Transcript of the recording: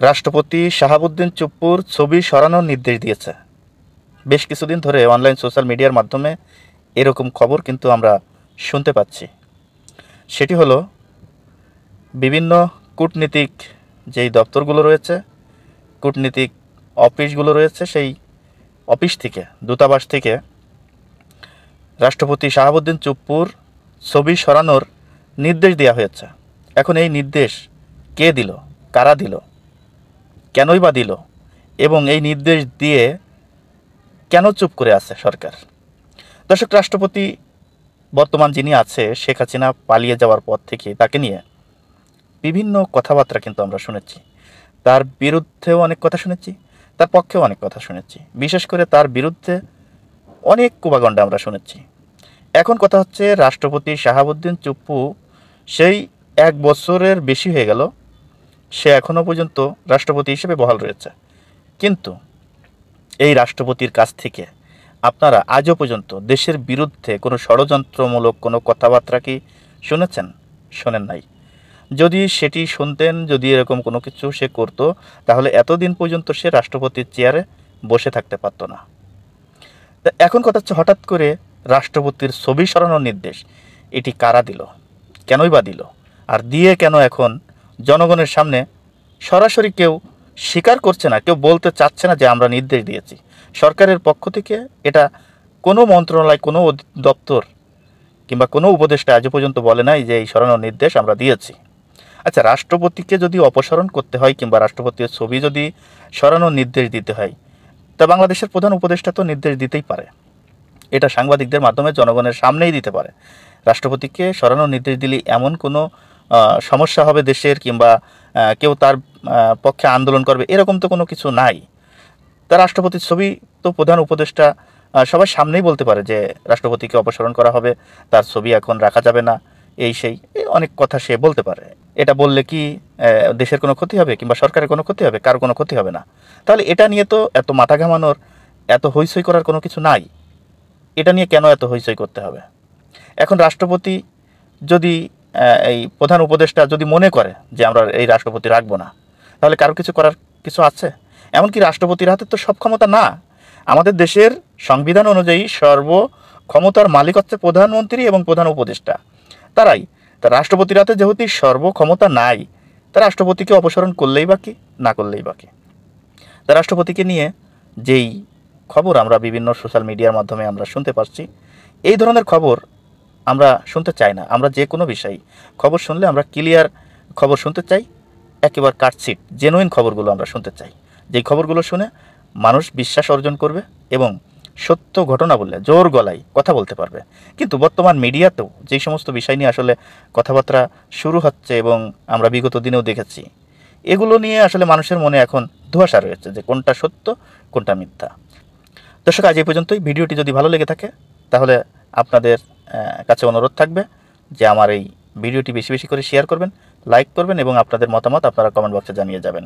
রাষ্ট্রপতি শাহাবুদ্দিন চুপ্পুর ছবি সরানোর নির্দেশ দিয়েছে। বেশ কিছুদিন ধরে অনলাইন সোশ্যাল মিডিয়ার মাধ্যমে এরকম খবর কিন্তু আমরা শুনতে পাচ্ছি। সেটি হলো বিভিন্ন কূটনীতিক যেই দপ্তরগুলো রয়েছে, কূটনীতিক অফিসগুলো রয়েছে, সেই অফিস থেকে, দূতাবাস থেকে রাষ্ট্রপতি শাহাবুদ্দিন চুপ্পুর ছবি সরানোর নির্দেশ দেওয়া হয়েছে। এখন এই নির্দেশ কে দিল, কারা দিল, কেনই বা দিল, এবং এই নির্দেশ দিয়ে কেন চুপ করে আছে সরকার? দর্শক, রাষ্ট্রপতি বর্তমান যিনি আছে, শেখ হাসিনা পালিয়ে যাওয়ার পর থেকে তাকে নিয়ে বিভিন্ন কথাবার্তা কিন্তু আমরা শুনেছি। তার বিরুদ্ধেও অনেক কথা শুনেছি, তার পক্ষেও অনেক কথা শুনেছি। বিশেষ করে তার বিরুদ্ধে অনেক কুবাগণ্ডা আমরা শুনেছি। এখন কথা হচ্ছে, রাষ্ট্রপতি শাহাবুদ্দিন চুপ্পু সেই 1 বছরের বেশি হয়ে গেল, সে এখনও পর্যন্ত রাষ্ট্রপতি হিসেবে বহাল রয়েছে। কিন্তু এই রাষ্ট্রপতির কাছ থেকে আপনারা আজও পর্যন্ত দেশের বিরুদ্ধে কোনো ষড়যন্ত্রমূলক কোনো কথাবার্তা কি শুনেছেন? শোনেন নাই। যদি সেটি শুনতেন, যদি এরকম কোনো কিছু সে করত, তাহলে এতদিন পর্যন্ত সে রাষ্ট্রপতির চেয়ারে বসে থাকতে পারত না। তা এখন কথা হচ্ছে, হঠাৎ করে রাষ্ট্রপতির ছবি সরানোর নির্দেশ এটি কারা দিল, কেনই বা দিল, আর দিয়ে কেন এখন জনগণের সামনে সরাসরি কেউ স্বীকার করছে না, কেউ বলতে চাচ্ছে না যে আমরা নির্দেশ দিয়েছি? সরকারের পক্ষ থেকে এটা কোনো মন্ত্রণালয়, কোনো দপ্তর কিংবা কোনো উপদেষ্টা আজও পর্যন্ত বলে নাই যে এই সরানোর নির্দেশ আমরা দিয়েছি। আচ্ছা, রাষ্ট্রপতিকে যদি অপসারণ করতে হয় কিংবা রাষ্ট্রপতির ছবি যদি সরানোর নির্দেশ দিতে হয়, তা বাংলাদেশের প্রধান উপদেষ্টা তো নির্দেশ দিতেই পারে। এটা সাংবাদিকদের মাধ্যমে জনগণের সামনেই দিতে পারে। রাষ্ট্রপতিকে সরানোর নির্দেশ দিলে এমন কোনো সমস্যা হবে দেশের, কিংবা কেউ তার পক্ষে আন্দোলন করবে, এরকম তো কোনো কিছু নাই। তা রাষ্ট্রপতির ছবি তো প্রধান উপদেষ্টা সবার সামনেই বলতে পারে যে রাষ্ট্রপতিকে অপসারণ করা হবে, তার ছবি এখন রাখা যাবে না, এই সেই অনেক কথা সে বলতে পারে। এটা বললে কি দেশের কোনো ক্ষতি হবে কিংবা সরকারের কোনো ক্ষতি হবে? কারো কোনো ক্ষতি হবে না। তাহলে এটা নিয়ে তো এত মাথা ঘামানোর, এত হইচই করার কোনো কিছু নাই। এটা নিয়ে কেন এত হইচই করতে হবে? এখন রাষ্ট্রপতি যদি এই প্রধান উপদেষ্টা যদি মনে করে যে আমরা এই রাষ্ট্রপতি রাখবো না, তাহলে কারো কিছু করার কিছু আছে? এমনকি রাষ্ট্রপতির হাতে তো সব ক্ষমতা না। আমাদের দেশের সংবিধান অনুযায়ী সর্ব ক্ষমতার মালিক হচ্ছে প্রধানমন্ত্রী এবং প্রধান উপদেষ্টা, তারাই। তা রাষ্ট্রপতির হাতে যেহেতু সর্ব ক্ষমতা নাই, তা রাষ্ট্রপতিকে অপসারণ করলেই বাকি, না করলেই বাকি। তা রাষ্ট্রপতিকে নিয়ে যেই খবর আমরা বিভিন্ন সোশ্যাল মিডিয়ার মাধ্যমে আমরা শুনতে পাচ্ছি, এই ধরনের খবর আমরা শুনতে চাই না। আমরা যে কোনো বিষয় খবর শুনলে আমরা ক্লিয়ার খবর শুনতে চাই, একেবারে কাটছিট জেনুইন খবরগুলো আমরা শুনতে চাই, যেই খবরগুলো শুনে মানুষ বিশ্বাস অর্জন করবে এবং সত্য ঘটনা বললে জোর গলায় কথা বলতে পারবে। কিন্তু বর্তমান মিডিয়াতেও যেই সমস্ত বিষয় নিয়ে আসলে কথাবার্তা শুরু হচ্ছে এবং আমরা বিগত দিনেও দেখেছি, এগুলো নিয়ে আসলে মানুষের মনে এখন ধোঁয়াশা রয়েছে যে কোনটা সত্য, কোনটা মিথ্যা। দর্শক, আজ এই পর্যন্তই। ভিডিওটি যদি ভালো লেগে থাকে, তাহলে আপনাদের কাছে অনুরোধ থাকবে যে আমার এই ভিডিওটি বেশি বেশি করে শেয়ার করবেন, লাইক করবেন এবং আপনাদের মতামত আপনারা কমেন্ট বক্সে জানিয়ে যাবেন।